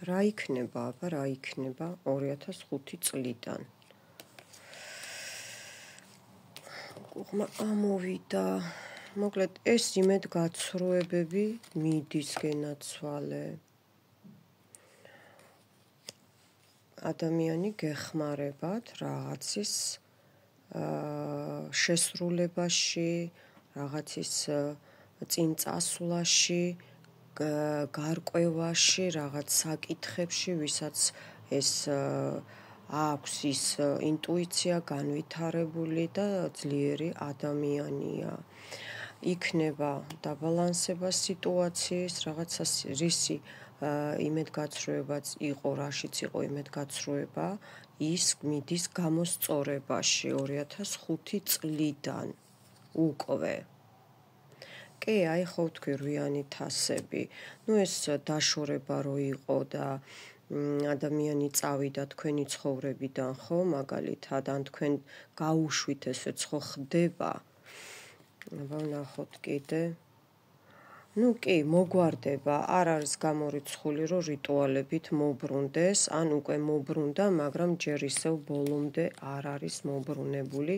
რა იქნება, აბა, რა იქნება 2005 წლიდან. ყურმა ამოვიდა. მოკლედ, ეს იმედგაცრუებები მიდის გენაცვალე. ადამიანი გეხმარებათ რაღაცის შესრულებაში, რაღაცის წინ წასვლაში, გარკვევაში, რაღაც საკითხებში, ვისაც ეს აქვს ის ინტუიცია განვითარებული და ძლიერი ადამიანია. იქნება დაბალანსება სიტუაციის, რაღაცა რისი იმედგაცრუებაც იყო, რაშიც იყო იმედგაცრუება, ის მიდის გამოსწორებაში 2005 წლიდან უკვე. კი, აი ხო თქვი რვიანი თასები. ეს დაშორება რო იყო და ადამიანი წავიდა თქვენი ცხოვრებიდან, ხო, მაგალითად, ან თქვენ გაუშვით ესეც ხო ხდება. აბა ვნახოთ კიდე. კი, მოგვარდება, არ არის გამორიცხული, რომ რიტუალებით მოbrunდეს, ან უკვე მოbrunდა, მაგრამ ჯერ ისევ ბოლომდე არ არის მოbrunებული.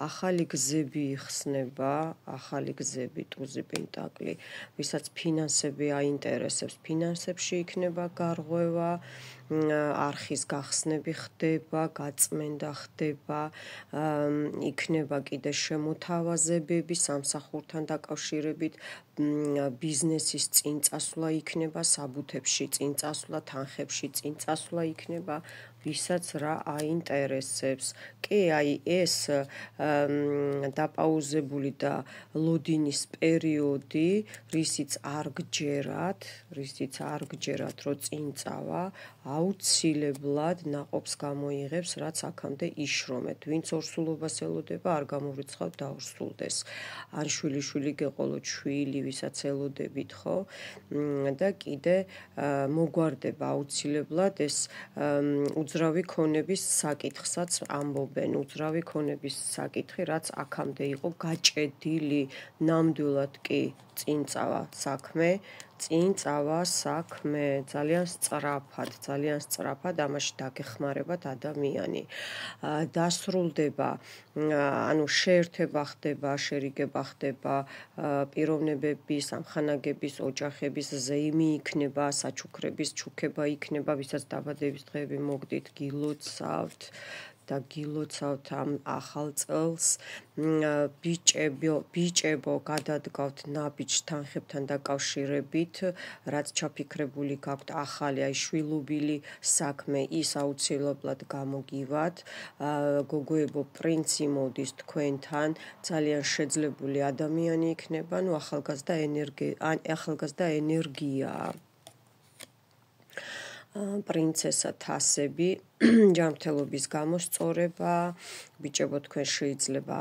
ახალი გზები იხსნება, ახალი გზები, ტუზი პენტაკლი, ვისაც ფინანსები აინტერესებს, ფინანსებში იქნება გარღვევა, არხის გახსნები ხდება, გაწმენდა ხდება, იქნება კიდე შემოთავაზებები სამსახურთან დაკავშირებით, ბიზნესის წინწასვლა იქნება, საბუთებში წინწასვლა, თანხებში წინწასვლა იქნება, ვისაც რა აინტერესებს. კი, აი ეს დაპაუზებული და ლოდინის პერიოდი, რისიც არ გჯერათ, რომ წინ წავა, აუცილებლად ნაყოფს გამოიღებს, რაც აქამდე იშრომეთ. ვინც ორსულობას ელოდება, არ გამოვრიცხავთ დაორსულდეს. ან შვილი გეყოლოთ შვილი, ვისაც ელოდებით, ხო? და კიდე მოგვარდება აუცილებლად ეს უძრავი ქონების საკითხსაც ამბობენ. უძრავი ქონების საკითხი, რაც აქამდე იყო გაჭედილი, ნამდვილად კი წინ წავა საქმე, ძალიან სწრაფად, ამაში დაგეხმარებათ ადამიანი. დასრულდება, ანუ შეერთება ხდება, შერიგება ხდება, პიროვნებების, ამხანაგების, ოჯახების ზეიმი იქნება, საჩუქრების ჩუქება იქნება, ვისაც დაბადების დღეები მოგდით, გილოცავთ ამ ახალ წელს, ბიჭებო გადადგავთ ნაბიჯ თანხებთან დაკავშირებით, რაც ჩაფიქრებული გაქვთ ახალი აი შვილობილი საქმე, ის აუცილებლად გამოგივათ. გოგოებო, პრინცი მოდის თქვენთან, ძალიან შეძლებული ადამიანი იქნება, ახალგაზრდა ენერგიაა. პრინცესა თასები, ჯანმრთელობის გამოსწორება, ბიჭებო, თქვენ შეიძლება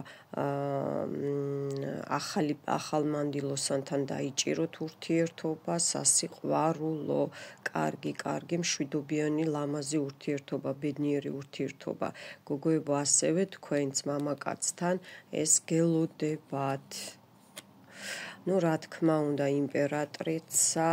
ახალმანდილოსანთან დაიჭიროთ ურთიერთობა, სასიყვარულო, კარგი, მშვიდობიანი, ლამაზი ურთიერთობა, ბედნიერი ურთიერთობა. გოგოებო, ასევე თქვენც მამაკაცთან ეს გელოდებათ. რა თქმა უნდა, იმპერატრიცა,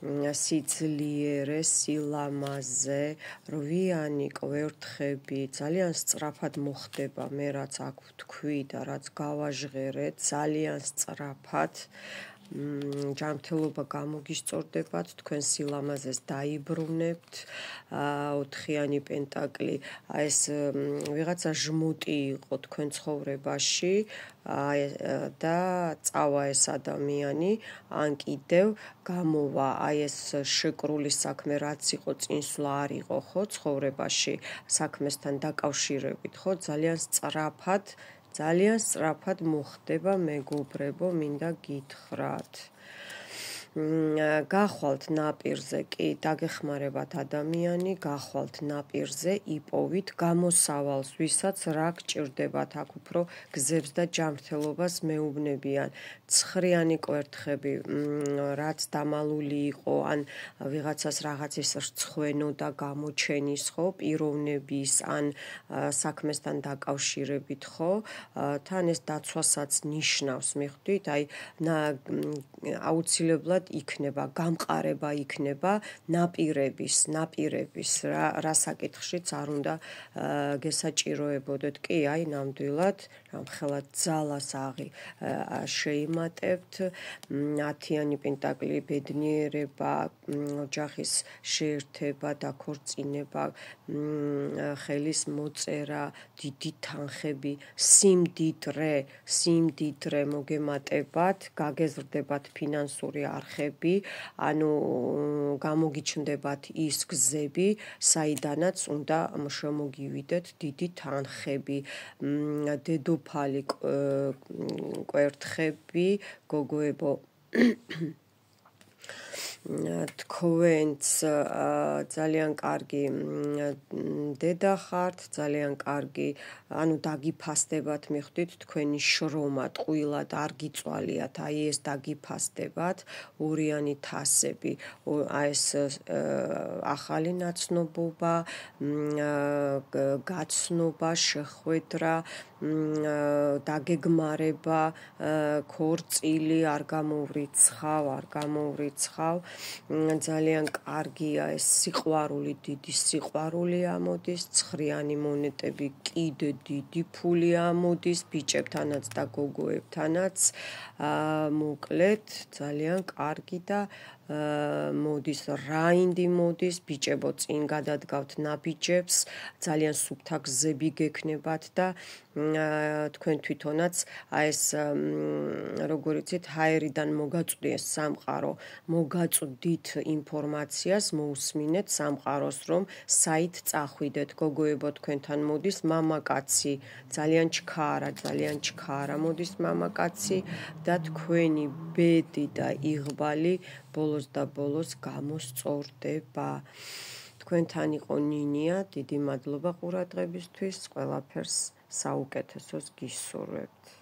სიძლიერე, სილამაზე, რვიანი კვერთხები, ძალიან სწრაფად მოხდება, მე რაც აქ ვთქვი და რაც გავაჟღერეთ, ძალიან სწრაფად. ჯანმრთელობა გამოგისწორდებათ, თქვენ სილამაზეს დაიბრუნებთ, 4-იანი პენტაკლი, ეს ვიღაცა ჟმუტი იყო თქვენ ცხოვრებაში და წავა ეს ადამიანი, ან კიდევ გამოვა ეს შეკრული საქმე, რაც იყო წინსვლა არ იყო, ხო, ცხოვრებაში, საქმესთან დაკავშირებით, ხო, ძალიან სწრაფად მოხდება, მეგობრებო, მინდა გითხრათ. გახვალთ ნაპირზე, კი, დაგეხმარებათ ადამიანი, გახვალთ ნაპირზე, იპოვით გამოსავალს, ვისაც რა გჭირდებათ, აქ უფრო გზებს და ჯანმრთელობას მეუბნებიან. 9-იანი კვერთხები, რაც დამალული იყო, ან ვიღაცას რაღაცის რცხვენო და გამოჩენის, ხო, პიროვნების, ან საქმესთან დაკავშირებით, ხო, თან ეს დაცვასაც ნიშნავს, მიხვდით, აი აუცილებლად იქნება, გამყარება იქნება ნაპირების რა საკითხშიც არ უნდა გესაჭიროებოდეთ კი, აი ნამდვილად რამხელა ძალას შეიმატებთ, 10-იანი პენტაკლი ბედნიერება, ოჯახის შეერთება, დაქორწინება, ხელის მოწერა, დიდი თანხები, სიმდიდრე მოგემატებათ, გაგეზრდებათ ფინანსური არხები, ანუ გამოგიჩნდებათ ის გზები, საიდანაც უნდა შემოგივიდეთ დიდი თანხები, დედოფალი კვერთხები, გოგოებო თქვენც ძალიან კარგი დედა ხართ, ძალიან კარგი, ანუ დაგიფასდებათ, მიხვდით, თქვენი შრომა ტყუილად არ გიწვალიათ, აი ეს დაგიფასდებათ, ორიანი თასები, აი ეს ახალი ნაცნობობა, გაცნობა, შეხვედრა, დაგეგმარება, ქორწილი, არ გამოვრიცხავ, ძალიან კარგია ეს სიყვარული, დიდი სიყვარული ამოდის, ცხრიანი მონეტები, კიდე დიდი ფული ამოდის, ბიჭებთანაც და გოგოებთანაც, მოკლედ, ძალიან კარგი და მოდის, რაინდი მოდის, ბიჭებო წინ გადადგავთ ნაბიჯებს, ძალიან სუფთა გზები გექნებათ და თქვენ თვითონაც ეს როგორ იცით, ჰაერიდან მოგაწვდიეს სამყარო, მოგაწვდით ინფორმაციას, მოусმინეთ სამყაროს, რომ საით წახვიდეთ, გოგოებო თქვენთან მოდის მამაკაცი, ძალიან ჩქარა მოდის მამაკაცი და თქვენი ბედი და იღბალი ბოლოს და ბოლოს გამოსწორდება. თქვენთან იყო ნინია, დიდი მადლობა ყურადღებისთვის, ყველაფერს საუკეთესოს გისურვებთ.